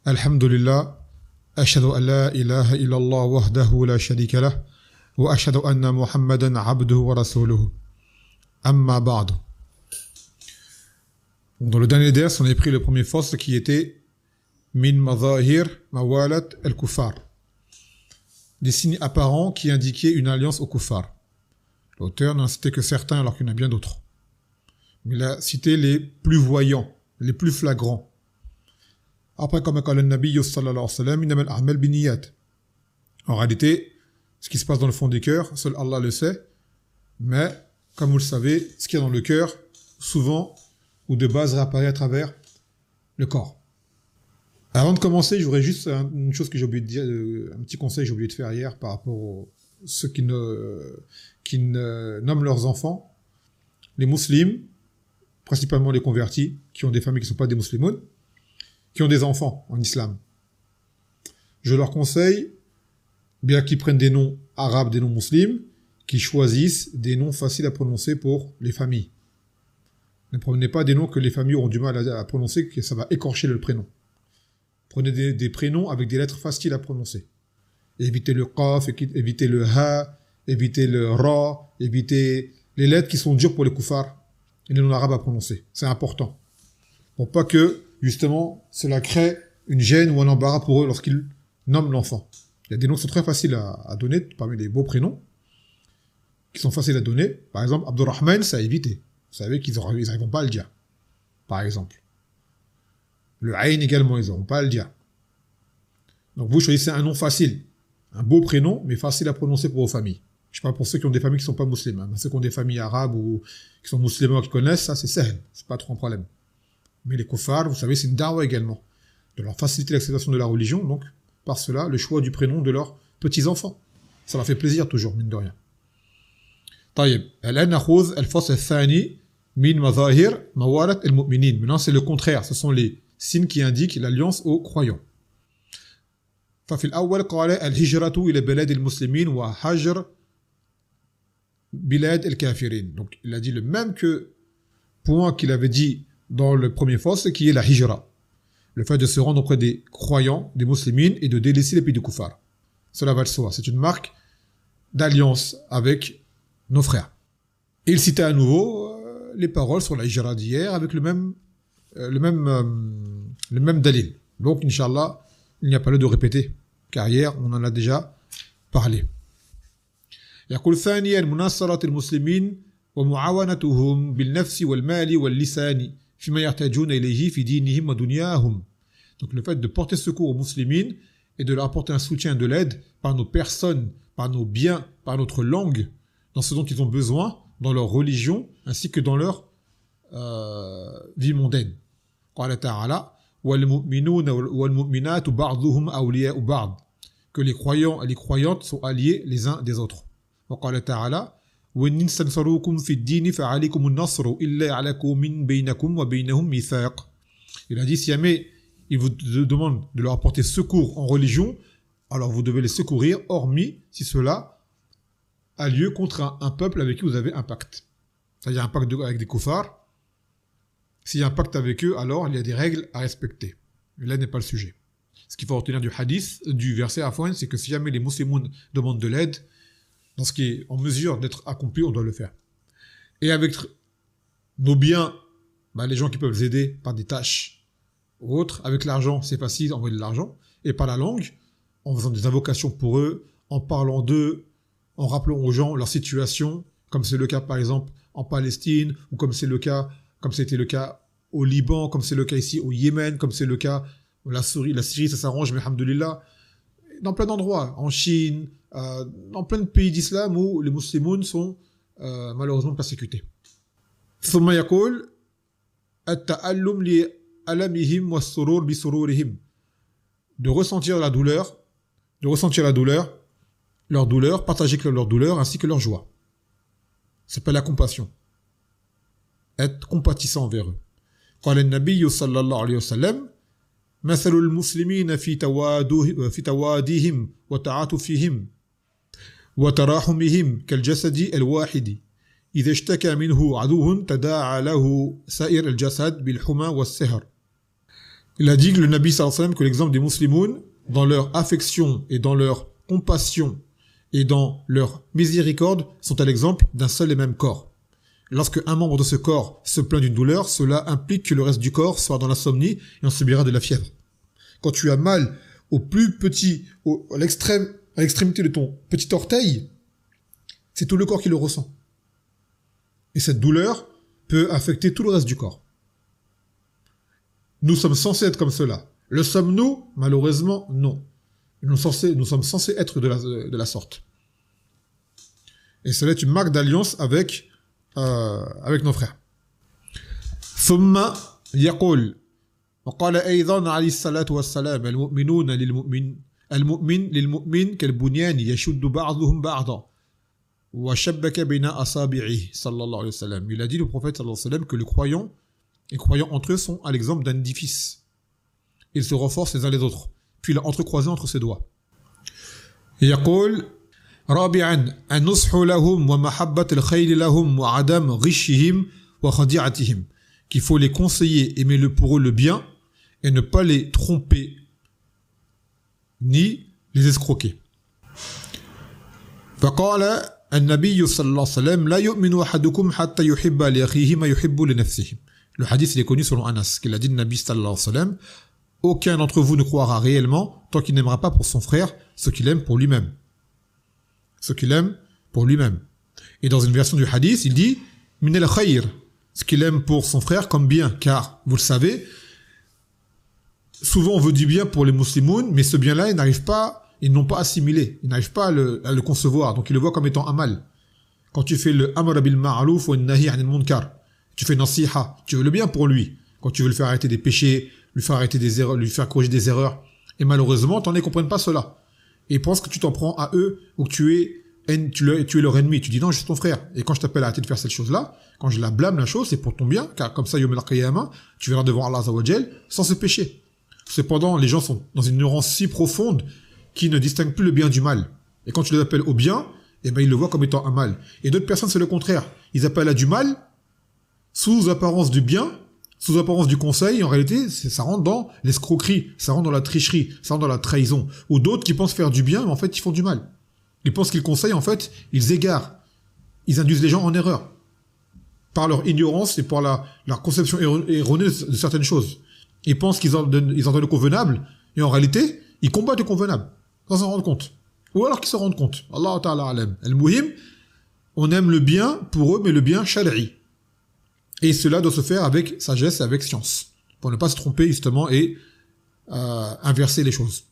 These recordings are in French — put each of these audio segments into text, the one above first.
Alhamdulillah, ashhadu an la ilaha illallah wahdahu la sharika lah, wa ashhadu anna Muhammadan abduhu wa rasuluhu. Amma ba'd. Dans le dernier ders, on a pris le premier fasl qui était min mazahir mawalat al-kuffar. Des signes apparents qui indiquaient une alliance au kuffar. L'auteur n'en citait que certains alors qu'il y en a bien d'autres. Mais il a cité les plus voyants, les plus flagrants. Après, comme a dit le Nabi sallallahu alayhi wa sallam, innamal a'mal binniyat. En réalité, ce qui se passe dans le fond du cœur, seul Allah le sait. Mais, comme vous le savez, ce qu'il y a dans le cœur, souvent, ou de base, réapparaît à travers le corps. Avant de commencer, j'aurais juste une chose que j'ai oublié de dire, un petit conseil que j'ai oublié de faire hier par rapport aux ceux qui nomment leurs enfants, les musulmans, principalement les convertis, qui ont des familles qui ne sont pas des musulmans, qui ont des enfants en islam. Je leur conseille, bien qu'ils prennent des noms arabes, des noms musulmans, qu'ils choisissent des noms faciles à prononcer pour les familles. Ne prenez pas des noms que les familles auront du mal à prononcer, que ça va écorcher le prénom. Prenez des prénoms avec des lettres faciles à prononcer. Évitez le qaf, évitez le ha, évitez le ra, évitez les lettres qui sont dures pour les koufars et les noms arabes à prononcer. C'est important. Pour pas que, justement, cela crée une gêne ou un embarras pour eux lorsqu'ils nomment l'enfant. Il y a des noms qui sont très faciles à donner, parmi les beaux prénoms, qui sont faciles à donner. Par exemple, Abdurrahman, c'est à éviter. Vous savez qu'ils n'arriveront pas à le dire. Par exemple. Le Aïn également, ils n'auront pas à le dire. Donc vous choisissez un nom facile. Un beau prénom, mais facile à prononcer pour vos familles. Je parle pour ceux qui ont des familles qui ne sont pas musulmanes. Ceux qui ont des familles arabes ou qui sont musulmans, qui connaissent, ça c'est sahl. C'est pas trop un problème. Mais les kuffars, vous savez, c'est une da'wa également. De leur faciliter l'acceptation de la religion, donc, par cela, le choix du prénom de leurs petits-enfants. Ça leur fait plaisir toujours, mine de rien. طيب الآن نأخذ الفصل الثاني من مظاهر موالة المؤمنين. Maintenant, c'est le contraire. Ce sont les signes qui indiquent l'alliance aux croyants. ففي الأول قال الهجرة إلى بلاد المسلمين وهجر بلاد الكافرين. Donc, il a dit le même que point qu'il avait dit dans le premier fasl, qui est la hijra. Le fait de se rendre auprès des croyants, des musulmans, et de délaisser les pays du kuffar. Cela va de soi. C'est une marque d'alliance avec nos frères. Et il citait à nouveau les paroles sur la hijra d'hier avec le même dalil. Donc, Inch'Allah, il n'y a pas lieu de répéter, car hier, on en a déjà parlé. يقول ثانيا مناصرة المسلمين ومعاونتهم بالنفس والمال واللسان فيما يحتاجون إليه في دينهم ودنياهم. Donc le fait de porter secours aux musulmans et de leur apporter un soutien de l'aide par nos personnes, par nos biens, par notre langue, dans ce dont ils ont besoin, dans leur religion, ainsi que dans leur vie mondaine. قال تعالى والمؤمنون والمؤمنات بعضهم أولياء بعض. Que les croyants et les croyantes sont alliés les uns des autres. وقال تعالى وإن استنصروكم في الدين فعليكم النصر إلا على قوم بينكم وبينهم ميثاق. Il a dit, si jamais ils vous demandent de leur apporter secours en religion, alors vous devez les secourir, hormis si cela a lieu contre un peuple avec qui vous avez un pacte. C'est-à-dire un pacte avec des koufars. S'il y a un pacte avec eux, alors il y a des règles à respecter. Mais là n'est pas le sujet. Ce qu'il faut retenir du hadith, du verset Afwan, c'est que si jamais les musulmans demandent de l'aide, dans ce qui est en mesure d'être accompli, on doit le faire. Et avec nos biens, les gens qui peuvent les aider par des tâches ou autres, avec l'argent, c'est facile d'envoyer de l'argent, et par la langue, en faisant des invocations pour eux, en parlant d'eux, en rappelant aux gens leur situation, comme c'est le cas par exemple en Palestine, ou comme c'était le cas au Liban, comme c'est le cas ici au Yémen, comme c'est le cas la Syrie, ça s'arrange, mais alhamdoulilah, dans plein d'endroits, en Chine, dans plein de pays d'islam où les musulmans sont malheureusement persécutés. ثم يقول التألم لألمهم والسرور بسرورهم. De ressentir la douleur, leur douleur, partager leur douleur ainsi que leur joie. C'est pas la compassion. Être compatissant envers eux. قال النبي صلى الله عليه وسلم مثل المسلمين في توادهم وتعاطفهم وتراحمهم كالجسد الواحد إذا اشتكى منه عدو تداعى له سائر الجسد بالحمى والسهر. Il a dit que le Nabi sallallahu alayhi wa sallam, que l'exemple des musulmans, dans leur affection et dans leur compassion et dans leur miséricorde, sont à l'exemple d'un seul et même corps. Lorsque un membre de ce corps se plaint d'une douleur, cela implique que le reste du corps soit dans l'insomnie et on subira de la fièvre. Quand tu as mal au plus petit, à l'extrémité de ton petit orteil, c'est tout le corps qui le ressent. Et cette douleur peut affecter tout le reste du corps. Nous sommes censés être comme cela. Le sommes-nous? Malheureusement, non. Nous sommes censés être de la sorte. Et cela est une marque d'alliance avec nos frères. ثم يقول وقال أيضا عليه الصلاة والسلام المؤمن للمؤمن كالبنيان يشد بعضهم بعضا وشبك بين أصابعه صلى الله عليه وسلم. Il a dit le prophète صلى الله عليه وسلم que les croyants entre eux sont à l'exemple d'un édifice. Ils se renforcent les uns les autres. Puis il a entrecroisé entre ses doigts. يقول رابعا النصح لهم ومحبة الخير لهم وعدم غشهم وخديعتهم, qu'il faut les conseiller, aimer pour eux le bien et ne pas les tromper ni les escroquer. فقال النبي صلى الله عليه وسلم لا يؤمن أحدكم حتى يحب لأخيه ما يحب لنفسه. Le hadith il est connu selon Anas, qu'il a dit le Nabi sallallahu alayhi wa sallam, aucun d'entre vous ne croira réellement tant qu'il n'aimera pas pour son frère ce qu'il aime pour lui-même. Ce qu'il aime pour lui-même. Et dans une version du hadith, il dit min al-khayr, ce qu'il aime pour son frère comme bien, car vous le savez, souvent on veut du bien pour les musulmans, mais ce bien-là, ils n'ont pas assimilé, ils n'arrivent pas à le concevoir, donc ils le voient comme étant un mal. Quand tu fais le amr bil ma'ruf wa nahi 'anil munkar, tu fais nasiha, tu veux le bien pour lui. Quand tu veux le faire arrêter des péchés, lui faire arrêter des erreurs, lui faire corriger des erreurs. Et malheureusement, t'en ne comprennent pas cela. Et ils pensent que tu t'en prends à eux ou que tu es leur ennemi. Tu dis non, je suis ton frère. Et quand je t'appelle à arrêter de faire cette chose-là, quand je la blâme la chose, c'est pour ton bien, car comme ça, Yom al-Qiyamah, tu verras devant Allah Azza wa Jal sans ce péché. Cependant, les gens sont dans une ignorance si profonde qu'ils ne distinguent plus le bien du mal. Et quand tu les appelles au bien, eh ben, ils le voient comme étant un mal. Et d'autres personnes, c'est le contraire. Ils appellent à du mal, sous apparence du bien, sous apparence du conseil, en réalité, ça rentre dans l'escroquerie, ça rentre dans la tricherie, ça rentre dans la trahison. Ou d'autres qui pensent faire du bien, mais en fait, ils font du mal. Ils pensent qu'ils conseillent, en fait, ils égarent. Ils induisent les gens en erreur. Par leur ignorance et par leur conception erronée de certaines choses. Ils pensent qu'ils en donnent le convenable, et en réalité, ils combattent le convenable, sans s'en rendre compte. Ou alors qu'ils s'en rendent compte. Allah Ta'ala alam. Al-Muhim, on aime le bien pour eux, mais le bien shari'i. Et cela doit se faire avec sagesse et avec science, pour ne pas se tromper justement et inverser les choses.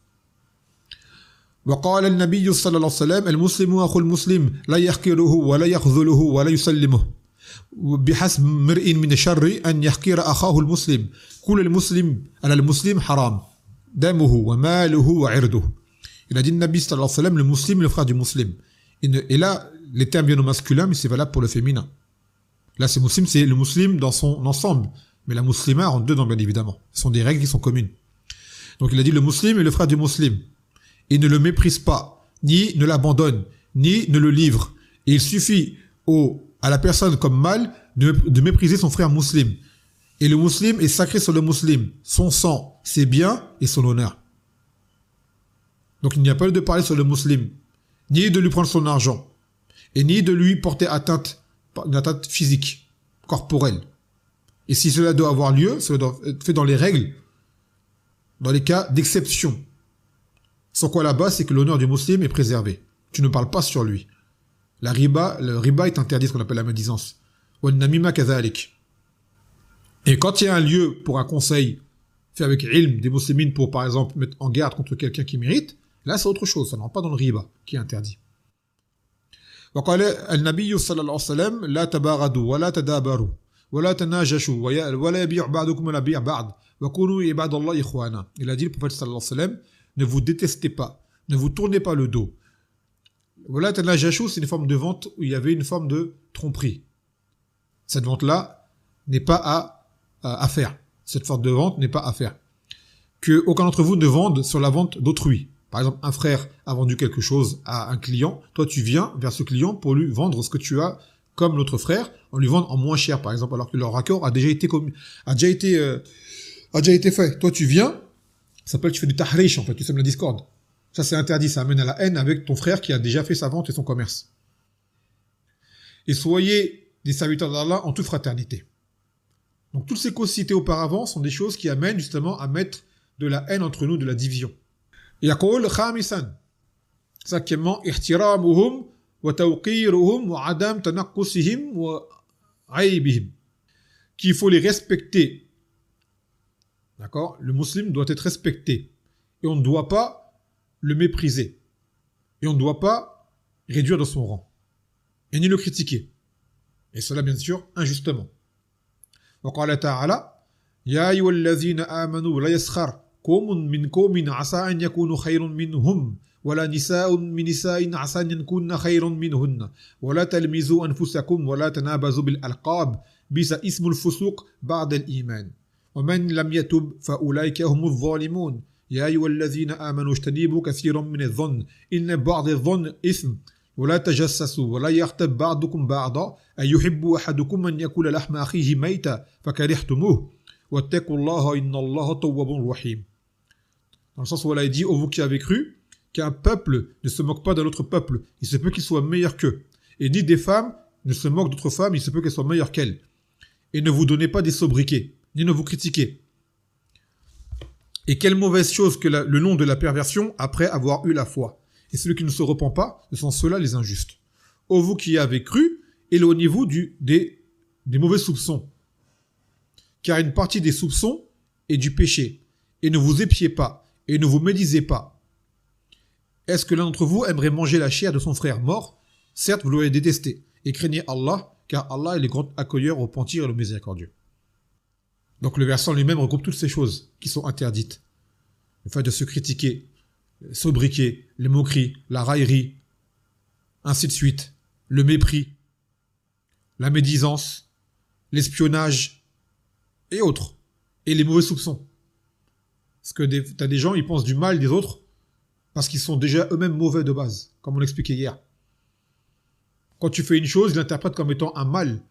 وقال النبي صلى الله عليه وسلم المسلم أخو المسلم لا يحقره ولا يخذله ولا يسلمه بحسب امرئ من الشر أن يحقر أخاه المسلم كل المسلم على المسلم حرام دمه وماله وعرضه. Il a dit le Nabi sallallahu alayhi wa sallam, le musulman, le frère du musulman. Et là, les termes viennent au masculin, mais c'est valable pour le féminin. Là, c'est musulman, c'est le musulman dans son ensemble. Mais la musulmane rentre dedans, bien évidemment. Ce sont des règles qui sont communes. Donc il a dit le musulman est le frère du musulman. Il ne le méprise pas, ni ne l'abandonne, ni ne le livre. Et il suffit à la personne comme mâle de mépriser son frère musulman. Et le musulman est sacré sur le musulman. Son sang, ses biens et son honneur. Donc il n'y a pas lieu de parler sur le musulman, ni de lui prendre son argent, et ni de lui porter une atteinte physique, corporelle. Et si cela doit avoir lieu, cela doit être fait dans les règles, dans les cas d'exception. Sans quoi là-bas, c'est que l'honneur du musulman est préservé. Tu ne parles pas sur lui. Le riba est interdit, ce qu'on appelle la médisance. وَالنَّمِيمَ كَذَلِكَ. Et quand il y a un lieu pour un conseil fait avec ilm des musulmans pour, par exemple, mettre en garde contre quelqu'un qui mérite, là, c'est autre chose. Ça n'entre pas dans le riba, qui est interdit. وقال النبي صلى الله عليه وسلم لا تباغضوا ولا تدابروا ولا تناجشوا ولا يبيع بعضكم ولا يبيع بعض وكونوا عباد الله إخوانا. Il a dit, le prophète sallallahu alayhi wa sallam, ne vous détestez pas, ne vous tournez pas le dos. ولا تناجشوا, c'est une forme de vente où il y avait une forme de tromperie. Cette vente-là n'est pas à faire. Cette forme de vente n'est pas à faire. Que aucun d'entre vous ne vende sur la vente d'autrui. Par exemple, un frère a vendu quelque chose à un client. Toi, tu viens vers ce client pour lui vendre ce que tu as comme l'autre frère, en lui vendant en moins cher, par exemple, alors que leur accord a déjà été a déjà été fait. Toi, tu viens, ça s'appelle, tu fais du tahrish, en fait, tu sèmes la discorde. Ça, c'est interdit, ça amène à la haine avec ton frère qui a déjà fait sa vente et son commerce. Et soyez des serviteurs d'Allah en toute fraternité. Donc, toutes ces causes citées auparavant sont des choses qui amènent justement à mettre de la haine entre nous, de la division. يقول خامسا cinquièmement احترامهم وتوقيرهم وعدم تنقصهم وعيبهم, qu'il faut les respecter. D'accord? Le musulman doit être respecté et on ne doit pas le mépriser et on ne doit pas réduire de son rang et ni le critiquer, et cela bien sûr injustement. وقال تعالى يا أيها الذين آمنوا لا يسخر قوم من قوم عسى أن يكونوا خير منهم ولا نساء من نساء عسى أن يكون خير منهن ولا تلمزوا أنفسكم ولا تنابزوا بالألقاب بئس اسم الفسوق بعد الإيمان ومن لم يتب فأولئك هم الظالمون يا أيها الذين آمنوا اجتنبوا كثيرا من الظن إن بعض الظن إثم ولا تجسسوا ولا يغتب بعضكم بعضا أن يحب أحدكم أن يأكل لحم أخيه ميتا فكرهتموه واتقوا الله إن الله تواب رحيم. Dans le sens où Allah a dit, ô vous qui avez cru, qu'un peuple ne se moque pas d'un autre peuple, il se peut qu'il soit meilleur qu'eux. Et ni des femmes ne se moquent d'autres femmes, il se peut qu'elles soient meilleures qu'elles. Et ne vous donnez pas des sobriquets, ni ne vous critiquez. Et quelle mauvaise chose que le nom de la perversion après avoir eu la foi. Et celui qui ne se repent pas, ce sont ceux-là les injustes. Ô vous qui avez cru, éloignez-vous des mauvais soupçons. Car une partie des soupçons est du péché. Et ne vous épiez pas. Et ne vous médisez pas. Est-ce que l'un d'entre vous aimerait manger la chair de son frère mort? Certes, vous l'aurez détesté. Et craignez Allah, car Allah est le grand accueilleur au repentir et le miséricordieux. Donc le verset lui-même regroupe toutes ces choses qui sont interdites. Le fait de se critiquer, sobriquer, les moqueries, la raillerie, ainsi de suite, le mépris, la médisance, l'espionnage et autres, et les mauvais soupçons. Parce que t'as des gens, ils pensent du mal des autres parce qu'ils sont déjà eux-mêmes mauvais de base, comme on l'expliquait hier. Quand tu fais une chose, ils l'interprètent comme étant un mal.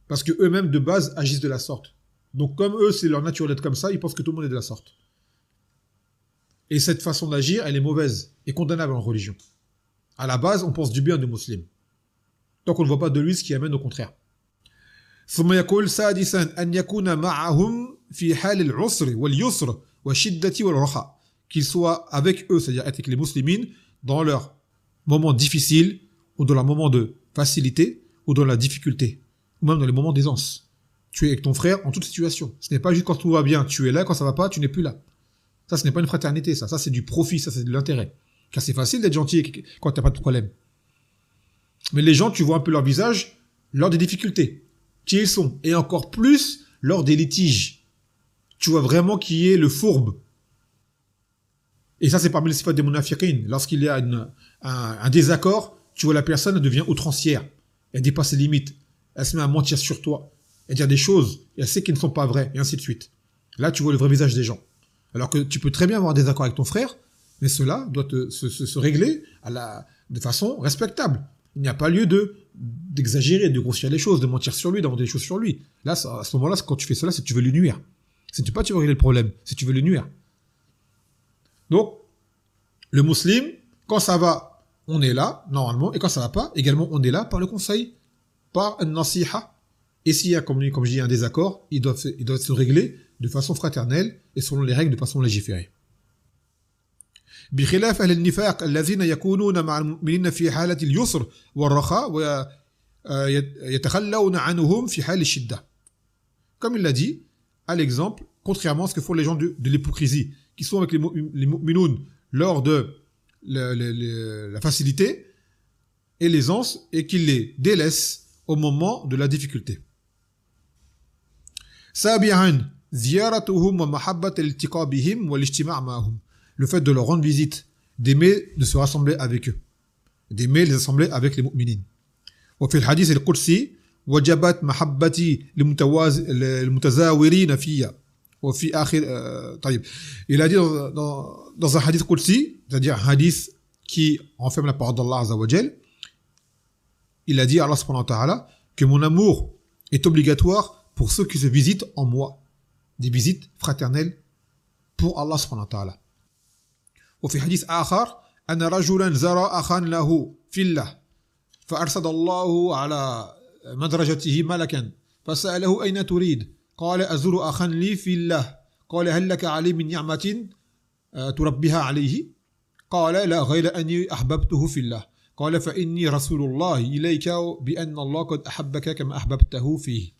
Parce que eux-mêmes de base agissent de la sorte. Donc comme eux, c'est leur nature d'être comme ça, ils pensent que tout le monde est de la sorte. Et cette façon d'agir, elle est mauvaise et condamnable en religion. À la base, on pense du bien des musulmans. Tant qu'on ne voit pas de lui ce qui amène au contraire. ثم يقول سادسا أن يكون معهم في حال العسر واليسر والشدة والرخاء, qu'ils soient avec eux, c'est-à-dire avec les musulmans, dans leurs moments difficiles, ou dans leurs moments de facilité, ou dans la difficulté, ou même dans les moments d'aisance. Tu es avec ton frère en toute situation. Ce n'est pas juste quand tout va bien, tu es là, quand ça va pas, tu n'es plus là. Ça, ce n'est pas une fraternité, ça c'est du profit, ça c'est de l'intérêt. Car c'est facile d'être gentil quand tu n'as pas de problème. Mais les gens, tu vois un peu leur visage lors des difficultés. Qui ils sont, et encore plus lors des litiges. Tu vois vraiment qui est le fourbe. Et ça, c'est parmi les sifat des munafiqin. Lorsqu'il y a un désaccord, tu vois la personne, elle devient outrancière. Elle dépasse ses limites. Elle se met à mentir sur toi. Elle dit des choses, et elle sait qu'elles ne sont pas vraies, et ainsi de suite. Là, tu vois le vrai visage des gens. Alors que tu peux très bien avoir un désaccord avec ton frère, mais cela doit se régler de façon respectable. Il n'y a pas lieu d'exagérer, de grossir les choses, de mentir sur lui, d'inventer des choses sur lui. Là, à ce moment-là, quand tu fais cela, c'est que tu veux lui nuire. C'est pas tu veux régler le problème, c'est que tu veux lui nuire. Donc, le musulman, quand ça va, on est là, normalement, et quand ça va pas, également, on est là par le conseil, par un nasiha. Et s'il y a, comme je dis, un désaccord, il doit se régler de façon fraternelle et selon les règles de façon légiférée. بخلاف أهل النفاق الذين يكونون مع المؤمنين في حالة اليسر والرخاء ويتخلون عنهم في حال الشدة. Comme il l'a dit, à l'exemple, contrairement à ce que font les gens de l'hypocrisie, qui sont avec les mu'minoun lors de la facilité et l'aisance, et qui les délaissent au moment de la difficulté. سابعا زيارتهم ومحبة الالتقاء بهم والاجتماع معهم. Le fait de leur rendre visite, d'aimer de se rassembler avec eux, d'aimer les assembler avec les mu'minines. وفي الحديث القدسي وجبت محبتي للمتزاورين فيها. وفي آخر طيب. Il a dit dans un hadith qudsi, c'est-à-dire un hadith qui renferme la parole d'Allah Azza wa Jal, il a dit à Allah subhanahu wa ta'ala que mon amour est obligatoire pour ceux qui se visitent en moi. des visites fraternelles pour Allah subhanahu wa ta'ala. وفي حديث آخر أن رجلا زار أخا له في الله فأرسل الله على مدرجته ملكا فسأله أين تريد قال أزور أخا لي في الله قال هل لك علي من نعمة تربيها عليه قال لا غير أني أحببته في الله قال فإني رسول الله إليك بأن الله قد أحبك كما أحببته فيه.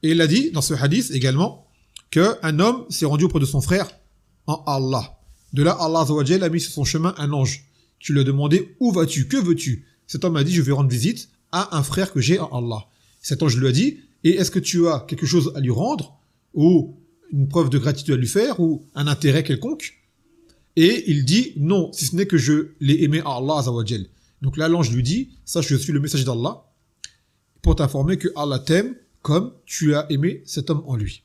Et il a dit dans ce hadith également qu'un homme s'est rendu auprès de son frère en Allah. De là, Allah Azza wa Jalla a mis sur son chemin un ange qui lui a demandé « Où vas-tu ? Que veux-tu » Cet homme a dit « Je vais rendre visite à un frère que j'ai en Allah. » Cet ange lui a dit « Et est-ce que tu as quelque chose à lui rendre ou une preuve de gratitude à lui faire ou un intérêt quelconque ?» Et il dit « Non, si ce n'est que je l'ai aimé à Allah Azza wa Jalla. » Donc là, l'ange lui dit « Sache que je suis le messager d'Allah pour t'informer que Allah t'aime comme tu as aimé cet homme en lui. »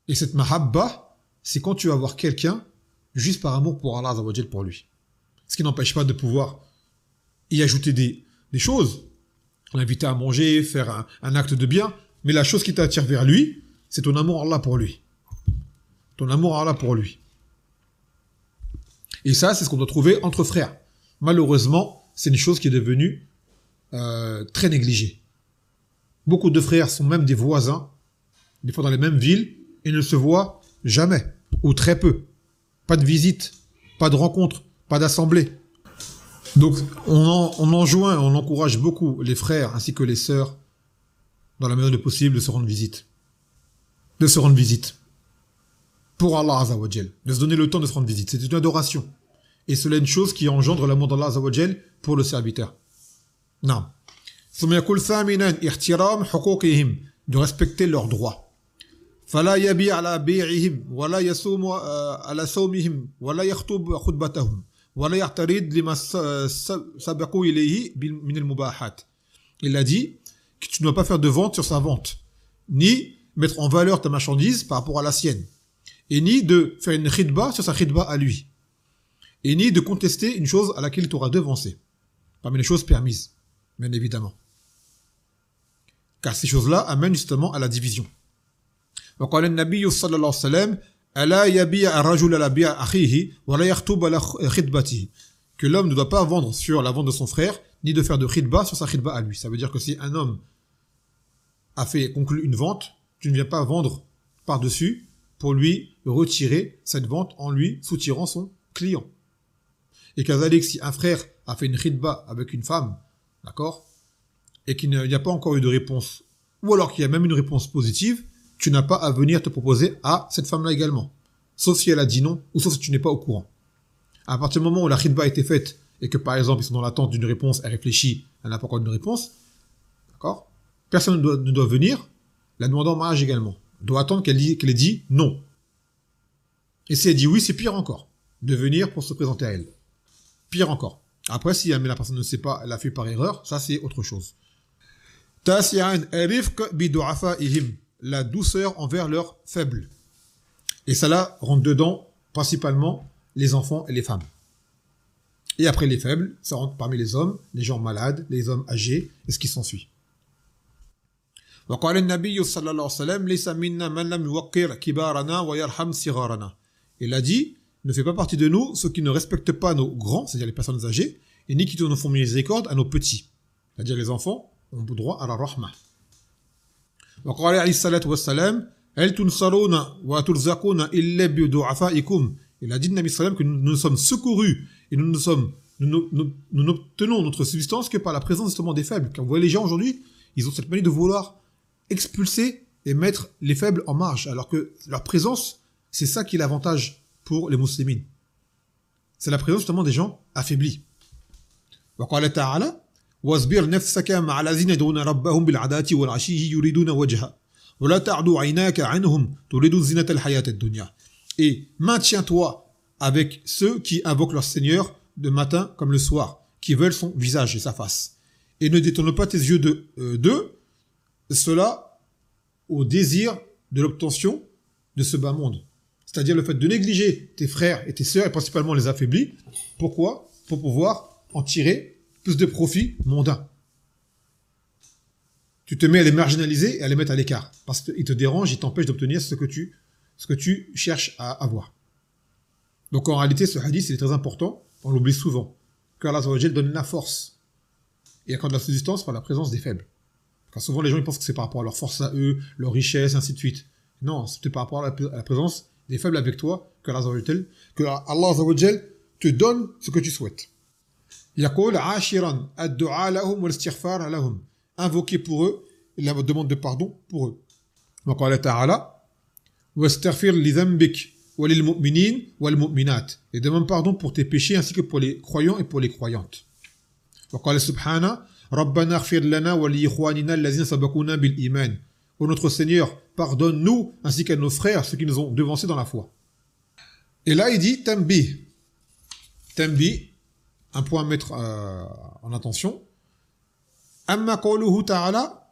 Et cette mahabba, c'est quand tu vas voir quelqu'un juste par amour pour Allah Azza wa Jalla pour lui. Ce qui n'empêche pas de pouvoir y ajouter des choses, l'inviter à manger, faire un acte de bien, mais la chose qui t'attire vers lui, c'est ton amour à Allah pour lui. Ton amour à Allah pour lui. Et ça, c'est ce qu'on doit trouver entre frères. Malheureusement, c'est une chose qui est devenue très négligée. Beaucoup de frères sont même des voisins, des fois dans les mêmes villes, et ne se voient jamais, ou très peu. Pas de visite, pas de rencontre, pas d'assemblée. Donc, on enjoint, on encourage beaucoup les frères ainsi que les sœurs, dans la mesure du possible, de se rendre visite. De se rendre visite. Pour Allah Azza wa Jal. De se donner le temps de se rendre visite. C'est une adoration. Et cela est une chose qui engendre l'amour d'Allah Azza wa Jal pour le serviteur. Non. De respecter leurs droits. فلا يبيع على بيعهم ولا يصوم على صومهم ولا يخطب خطبتهم ولا يعترض لما سبقوا إليه من المباحات. Il a dit que tu ne dois pas faire de vente sur sa vente, ni mettre en valeur ta marchandise par rapport à la sienne, et ni de faire une khidba sur sa khidba à lui, et ni de contester une chose à laquelle il t'aura devancé, parmi les choses permises, bien évidemment. Car ces choses-là amènent justement à la division. وقال النبي صلى الله عليه وسلم ألا يبيع الرجل على بيع أخيه ولا يخطب على خطبته. Que l'homme ne doit pas vendre sur la vente de son frère, ni de faire de khidba sur sa khidba à lui. Ça veut dire que si un homme a fait conclure une vente, tu ne viens pas vendre par-dessus pour lui retirer cette vente en lui soutirant son client. Et kazalik, si un frère a fait une khidba avec une femme, d'accord, et qu'il n'y a pas encore eu de réponse, ou alors qu'il y a même une réponse positive, tu n'as pas à venir te proposer à cette femme-là également. Sauf si elle a dit non, ou sauf si tu n'es pas au courant. À partir du moment où la khidba a été faite, et que par exemple ils sont dans l'attente d'une réponse, elle réfléchit, elle n'a pas encore une réponse, d'accord, personne ne doit venir la demander en mariage également. Elle doit attendre qu'elle ait dit non. Et si elle dit oui, c'est pire encore, de venir pour se présenter à elle. Pire encore. Après, si la personne ne sait pas, elle a fait par erreur, ça c'est autre chose. Tasi'an rifq bi du'afaihim. La douceur envers leurs faibles. Et cela rentre dedans principalement les enfants et les femmes. Et après les faibles, ça rentre parmi les hommes, les gens malades, les hommes âgés, et ce qui s'ensuit. وقال النبي صلى الله عليه وسلم ليس منا من لم يوقر كبارنا ويرحم صغارنا. Il a dit, ne fait pas partie de nous ceux qui ne respectent pas nos grands, c'est-à-dire les personnes âgées, et ni qui ne font miséricorde à nos petits. C'est-à-dire les enfants ont droit à la rahma. وقال عليه الصلاة والسلام هل تنصرون وترزقون إلا بضعفائكم. Il a dit Nabi sallam que nous sommes secourus et nous n'obtenons notre subsistance que par la présence justement des faibles. Car vous voyez les gens aujourd'hui, ils ont cette manie de vouloir expulser et mettre les faibles en marge, alors que leur présence, c'est ça qui est l'avantage pour les musulmans. C'est la présence justement des gens affaiblis. وقال تعالى واصبر نفسك مع الذين يدعون ربهم بالعداة والعشي يريدون وجهه ولا تعد عيناك عنهم تريد زينة الحياة الدنيا. Et maintiens-toi avec ceux qui invoquent leur Seigneur de matin comme le soir, qui veulent son visage et sa face. Et ne détourne pas tes yeux d'eux, cela au désir de l'obtention de ce bas monde. C'est-à-dire le fait de négliger tes frères et tes sœurs, et principalement les affaiblis. Pourquoi ? Pour pouvoir en tirer plus de profit mondain. tu te mets à les marginaliser et à les mettre à l'écart. Parce qu'ils te dérangent, ils t'empêchent d'obtenir ce que tu cherches à avoir. Donc en réalité, ce hadith, il est très important, on l'oublie souvent, car Allah donne la force et accorde la subsistance par la présence des faibles. Car souvent les gens ils pensent que c'est par rapport à leur force à eux, leur richesse, ainsi de suite. Non, c'est par rapport à la présence des faibles avec toi que Allah te donne ce que tu souhaites. يقول عاشرا الدعاء لهم والاستغفار لهم. Invoquer pour eux et la demande de pardon pour eux. وقال تعالى واستغفر لذنبك وللمؤمنين والمؤمنات. Et demande pardon pour tes péchés ainsi que pour les croyants et pour les croyantes. وقال سبحانه ربنا اغفر لنا ولإخواننا الذين سبقونا بالإيمان. Ô notre Seigneur, pardonne-nous ainsi qu'à nos frères, ceux qui nous ont devancés dans la foi. Et là, il dit Tambi. Tambi, un point à mettre en attention. Amma qawluhu ta'ala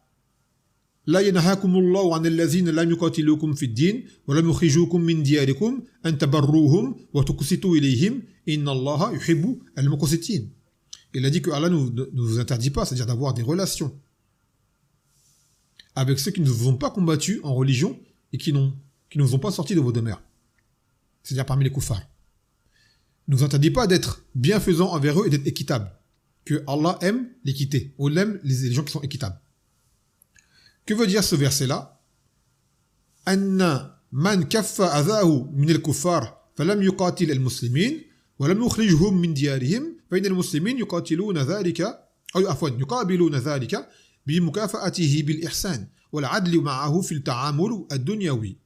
La yanhakumullahu 'anil lazina lam yuqatilukum fid din wa lam yukhrijukum min diyarikum an tabarruhum wa tuqsitu ilayhim innallaha yuhibbu al-muqsitin. Il a dit que Allah ne nous interdit pas, c'est-à-dire d'avoir des relations avec ceux qui ne vous ont pas combattus en religion et qui ne vous ont pas sortis de vos demeures. C'est-à-dire parmi les koufars. Il ne nous interdit pas d'être bienfaisant envers eux et d'être équitable. Que Allah aime l'équité, ou aime les gens qui sont équitables. Que veut dire ce verset-là? Anna man kaffa adhahu min al-kuffar falam yuqatil al-muslimin wa lam yukhrijhum min diyarihim fa inna al-muslimin yuqatiluna dhalika aw afwan yuqabiluna dhalika بمكافأته بالإحسان والعدل معه في التعامل الدنيوي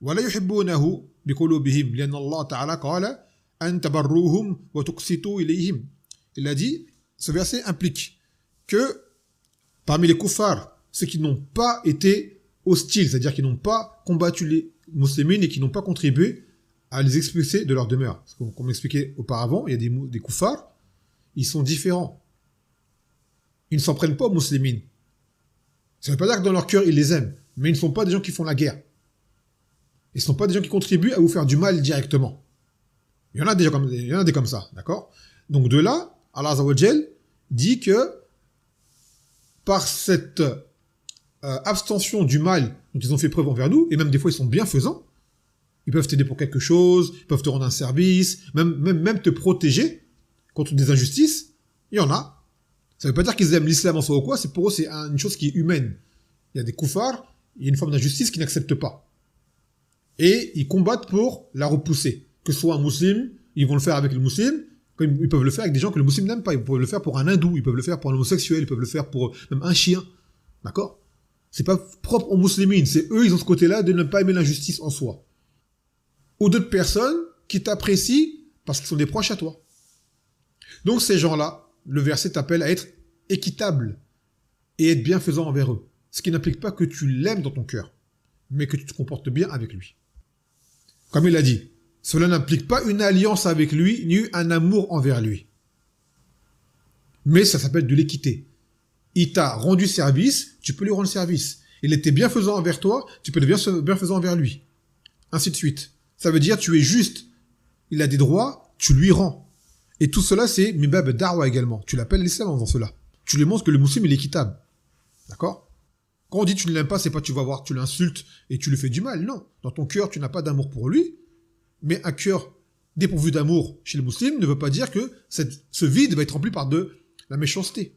ولا يحبونه بقلوبهم لأن الله تعالى قال أن تبروهم وتقسطوا إليهم. Il a dit, ce verset implique que parmi les koufars, ceux qui n'ont pas été hostiles, c'est-à-dire qui n'ont pas combattu les musulmans et qui n'ont pas contribué à les expulser de leur demeure. Comme expliqué auparavant, il y a des koufars, ils sont différents. Ils ne s'en prennent pas aux musulmans. Ça ne veut pas dire que dans leur cœur, ils les aiment. Mais ils ne sont pas des gens qui font la guerre. Ils ne sont pas des gens qui contribuent à vous faire du mal directement. Il y en a des comme ça, d'accord? Donc de là, Allah Azza wa Jal dit que par cette abstention du mal dont ils ont fait preuve envers nous, et même des fois ils sont bienfaisants, ils peuvent t'aider pour quelque chose, ils peuvent te rendre un service, même te protéger contre des injustices, il y en a. Ça ne veut pas dire qu'ils aiment l'islam en soi ou quoi, c'est pour eux c'est une chose qui est humaine. Il y a des koufars, il y a une forme d'injustice qu'ils n'acceptent pas. Et ils combattent pour la repousser. Que ce soit un musulman, ils vont le faire avec le musulman, comme ils peuvent le faire avec des gens que le musulman n'aime pas. Ils peuvent le faire pour un hindou, ils peuvent le faire pour un homosexuel, ils peuvent le faire pour même un chien. D'accord? C'est pas propre aux musulmans, c'est eux, ils ont ce côté-là de ne pas aimer l'injustice en soi. Ou d'autres personnes qui t'apprécient parce qu'ils sont des proches à toi. Donc ces gens-là, le verset t'appelle à être équitable et être bienfaisant envers eux. Ce qui n'implique pas que tu l'aimes dans ton cœur, mais que tu te comportes bien avec lui. Comme il a dit, cela n'implique pas une alliance avec lui, ni un amour envers lui. Mais ça s'appelle de l'équité. Il t'a rendu service, tu peux lui rendre service. Il était bienfaisant envers toi, tu peux être bienfaisant envers lui. Ainsi de suite. Ça veut dire tu es juste. Il a des droits, tu lui rends. Et tout cela, c'est mibab darwa également. Tu l'appelles l'islam en faisant cela. Tu lui montres que le musulman, il est équitable. D'accord? Quand on dit tu ne l'aimes pas, c'est pas tu vas voir, tu l'insultes et tu lui fais du mal. Non. Dans ton cœur, tu n'as pas d'amour pour lui. Mais un cœur dépourvu d'amour chez le musulman ne veut pas dire que ce vide va être rempli par de la méchanceté.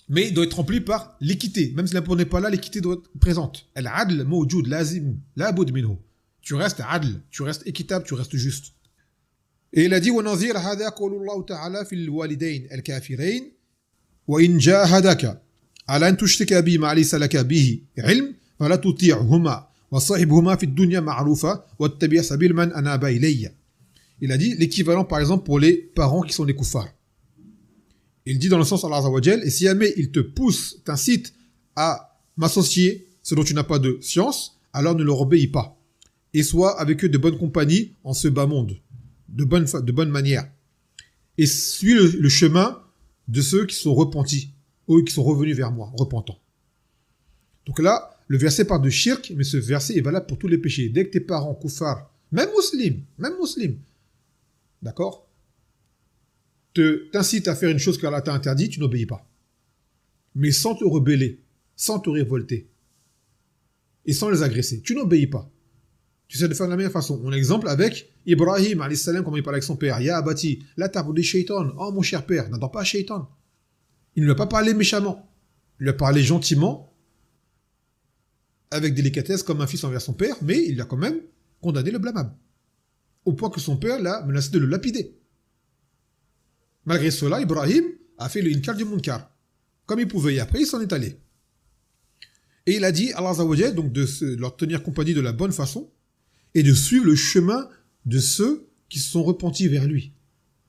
Mais il doit être rempli par l'équité. Même si l'amour n'est pas là, l'équité doit être présente. Al-adl mawjoud lazim la bud minhu. Tu restes adl, tu restes équitable, tu restes juste. Et il a dit وَنَظِيرَ هَذَا قَوْلُ اللَّهُ تَعَالَى فِي الْوَالِدَيْنِ الْكَافِرَيْنِ وَإِنْ جَاهَدَكَ على أن تشرك بي ما ليس لك به علم فلا تطيعهما وصاحبهما في الدنيا معروفا واتبع سبيل من أناب إلي. Il a dit l'équivalent par exemple pour les parents qui sont des koufars. Il dit dans le sens Allah Azza wa Jal, et si jamais il te pousse, t'incite à m'associer ce dont tu n'as pas de science, alors ne leur obéis pas. Et sois avec eux de bonne compagnie en ce bas monde, de bonne manière. Et suis le chemin de ceux qui sont repentis, ou qui sont revenus vers moi, repentants. Donc là, le verset parle de shirk, mais ce verset est valable pour tous les péchés. Dès que tes parents, koufars, même musulmans, d'accord, t'incitent à faire une chose qu'Allah t'a interdit, tu n'obéis pas. mais sans te rebeller, sans te révolter, et sans les agresser. Tu n'obéis pas. Tu sais de faire de la meilleure façon. On a l'exemple avec Ibrahim, alayhi salam, comment il parle avec son père. Ya abati, la ta'budu shaitan. Oh mon cher père, n'entends pas shaitan. Il ne lui a pas parlé méchamment. Il lui a parlé gentiment, avec délicatesse, comme un fils envers son père, mais il a quand même condamné le blâmable. Au point que son père l'a menacé de le lapider. Malgré cela, Ibrahim a fait le inkar du munkar, comme il pouvait, et après il s'en est allé. Et il a dit à Allah Azza wa Jal, donc de leur tenir compagnie de la bonne façon, et de suivre le chemin de ceux qui se sont repentis vers lui.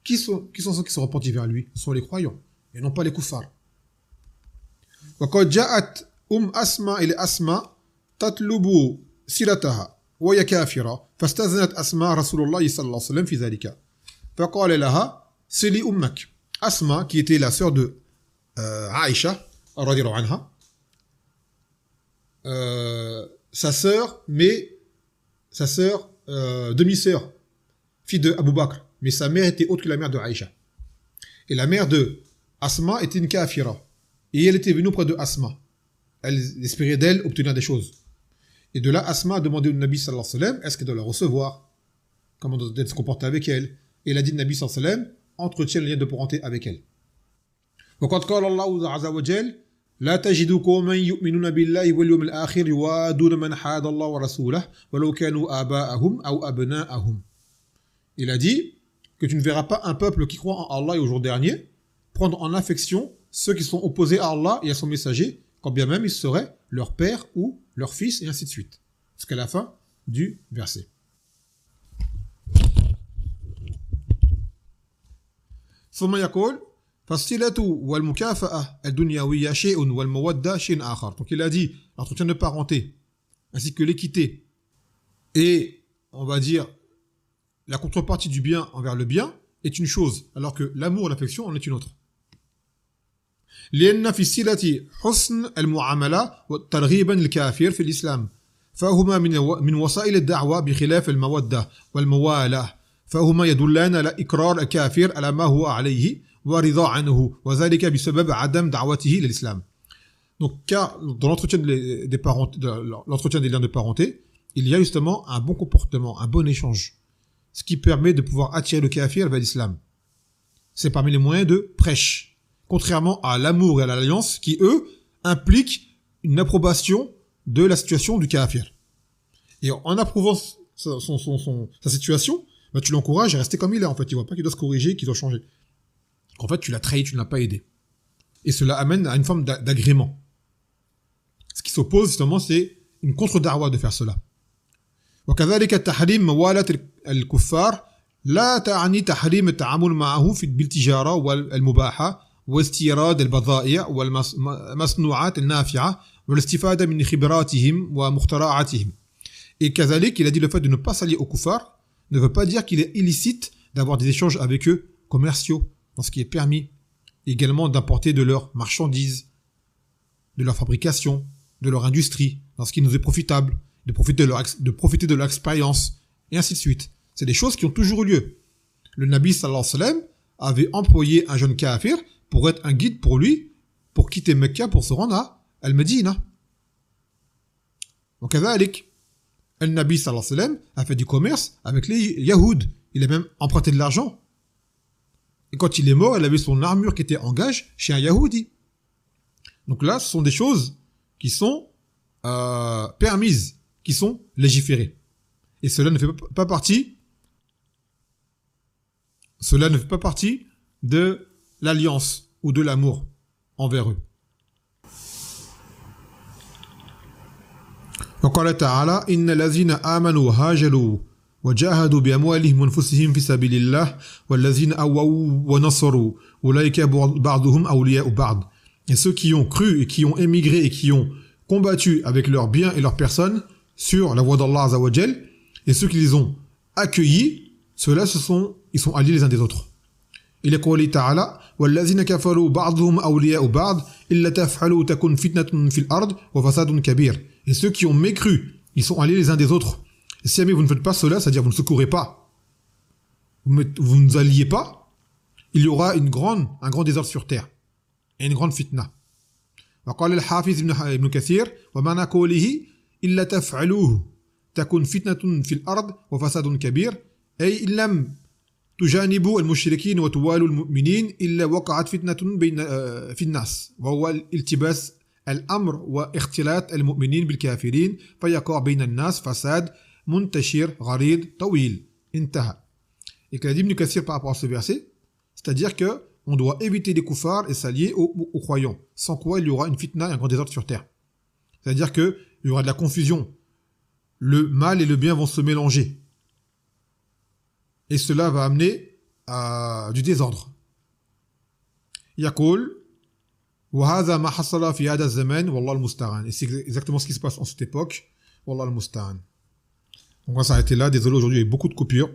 Qui sont ceux qui sont repentis vers lui? Ce sont les croyants, et non pas les kuffars. وقد جاءت أسماء إلى أسماء تطلب سيرتها وهي كافرة فاستأذنت أسماء رسول الله صلى الله عليه وسلم في ذلك فقال لها سلي أمك. Asma, qui était la sœur de Aïcha, radiyallahu anha, sa sœur, demi-sœur, fille de Abu Bakr, mais sa mère était autre que la mère de Aïcha. Et la mère de Asma était une kafira. Et elle était venue auprès de Asma. Elle espérait d'elle obtenir des choses. Et de là, Asma a demandé au Nabi sallallahu alayhi wa sallam, est-ce qu'elle doit la recevoir? Comment doit-elle se comporter avec elle? Et il a dit au Nabi sallallahu alayhi wa sallam, entretient le lien de parenté avec elle. وقد قال الله عز وجل لا تجد قوما يؤمنون بالله واليوم الآخر يوادون من حاد الله ورسوله ولو كانوا آباءهم أو أبناءهم. Il a dit que tu ne verras pas un peuple qui croit en Allah et au jour dernier prendre en affection ceux qui sont opposés à Allah et à son messager, quand bien même ils seraient leur père ou leur fils, et ainsi de suite. Jusqu'à la fin du verset. ثم يقول فالصلة والمكافأة الدنيوية شيء والمودة شيء آخر. Donc il a dit l'entretien de parenté ainsi que l'équité et on va dire la contrepartie du bien envers le bien est une chose alors que l'amour et l'affection en est une autre. لأن في الصلة حسن المعاملة وترغيبا للكافر في الإسلام فهما من وسائل الدعوة بخلاف المودة والموالاة فهما يدلان على إقرار الكافر على ما هو عليه ورضا عنه وذلك بسبب عدم دعوته للإسلام. Donc car dans l'entretien l'entretien des liens de parenté, il y a justement un bon comportement, un bon échange, ce qui permet de pouvoir attirer le kafir vers l'islam. C'est parmi les moyens de prêche, contrairement à l'amour et à l'alliance qui eux impliquent une approbation de la situation du kafir. Et en approuvant sa situation, bah, tu l'encourages à rester comme il est, en fait. Il voit pas qu'il doit se corriger, qu'il doit changer. En fait, tu l'as trahi, tu ne l'as pas aidé. Et cela amène à une forme d'agrément. Ce qui s'oppose, justement, c'est une contre-darwa de faire cela. وكذلك التحريم موالة الكفار لا تعني تحريم التعامل معه بالتجارة والمباحة واستيراد البضائع والمصنوعات النافعة والاستفادة من خبراتهم ومخترعاتهم. Et كذلك, il a dit le fait de ne pas s'allier aux kuffars ne veut pas dire qu'il est illicite d'avoir des échanges avec eux commerciaux, dans ce qui est permis, également d'importer de leurs marchandises, de leur fabrication, de leur industrie, dans ce qui nous est profitable, de profiter de leur expérience, et ainsi de suite. C'est des choses qui ont toujours eu lieu. Le Nabi sallallahu alayhi wa sallam avait employé un jeune kafir pour être un guide pour lui, pour quitter Mecca pour se rendre à Al-Medina. Donc, le Nabi sallallahu alayhi wa sallam a fait du commerce avec les Yahoud. Il a même emprunté de l'argent. Et quand il est mort, il avait son armure qui était en gage chez un Yahoudi. Donc là, ce sont des choses qui sont permises, qui sont légiférées. Et cela ne fait pas partie de l'alliance ou de l'amour envers eux. وقال تعالى إن الذين آمنوا هاجروا وجاهدوا بأموالهم وأنفسهم في سبيل الله والذين أووا ونصروا أولئك بعضهم أولياء بعض. Et ceux qui ont cru et qui ont émigré et qui ont combattu avec leurs biens et leurs personnes sur la voie d'Allah Azza wa Jal, et ceux qui les ont accueillis, ceux-là ils sont alliés les uns des autres. Il est قوله تعالى والذين كفروا بعضهم أولياء بعض إلا تفعلوا تكن فتنة في الأرض وفساد كبير. Et ceux qui ont mécru, ils sont alliés les uns des autres. Et si jamais vous ne faites pas cela, c'est-à-dire vous ne secourez pas, vous ne nous alliez pas, il y aura un grand désordre sur terre et une grande fitna. وقال الحافظ ابن كثير ومعنى قوله إلا تفعلوه تكون فتنة في الأرض وفساد كبير أي إن لم تجانبوا المشركين وتوالوا المؤمنين إلا وقعت فتنة بين في الناس وهو التباس الأمر واختلاط المؤمنين بالكافرين فيقع بين الناس فساد منتشر غريض طويل انتهى. Et que dit Ibn Kathir par rapport à ce verset, c'est-à-dire que on doit éviter les kuffars et s'allier aux croyants, sans quoi il y aura une fitna et un grand désordre sur terre. C'est-à-dire que il y aura de la confusion, le mal et le bien vont se mélanger, et cela va amener à du désordre. يقول وهذا ما حصل في هذا الزمان والله المستعان. Et c'est exactement ce qui se passe en cette époque. والله المستعان. On va s'arrêter là. Désolé, aujourd'hui il y a eu beaucoup de coupures.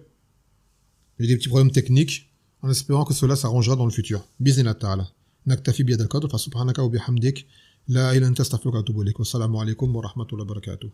Il y a des petits problèmes techniques. En espérant que cela s'arrangera dans le futur. بإذن الله تعالى. نكتفي بهذا القدر فسبحانك وبحمدك لا إله إلا أنت أستغفرك وأتوب إليك والسلام عليكم ورحمة الله وبركاته.